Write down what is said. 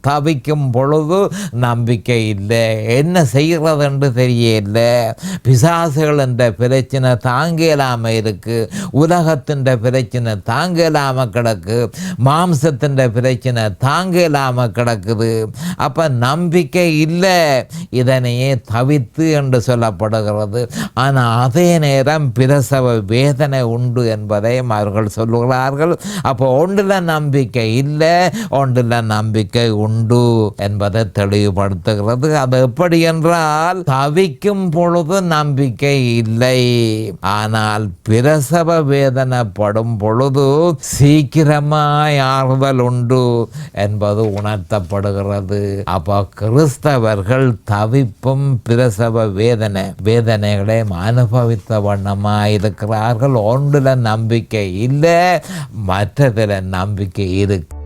தவிக்கும் பொழுது நம்பிக்கை இல்லை, என்ன செய்கிறது என்று தெரியல. பிசாசுகள் என்ற பிரச்சனை தாங்க இல்லாமல் இருக்கு, உலகத்தின் பிரச்சனை தாங்க இல்லாமல் கிடக்கு, மாம்சத்தின் பிரச்சனை தாங்க இல்லாமல் கிடக்குது. அப்போ நம்பிக்கை இல்லை, இதனையே தவித்து என்று சொல்லப்படுகிறது. ஆனால் அதே நேரம் பிரசவ வேதனை உண்டு என்பதையும் அவர்கள் சொல்லுகிறார்கள். அப்போ ஒன்றில் நம்பிக்கை இல்லை, ஒன்றில் நம்பிக்கை உண்டு என்பதை தெளிவுபடுத்துகிறது. அது எப்படி என்றால், தவிக்கும் பொழுது நம்பிக்கை இல்லை, ஆனால் பிரசவ வேதனைப்படும் பொழுது சீக்கிரமாய் ஆறுதல் உண்டு என்பது உணர்த்தப்படுகிறது. அப்போ கிறிஸ்தவர்கள் தவிப்பும் பிரசவ வேதனைகளை அனுபவித்த வண்ணமாக இருக்கிறார்கள். ஒன்றில் நம்பிக்கை இல்லை, மற்றதில் நம்பிக்கை இருக்கு.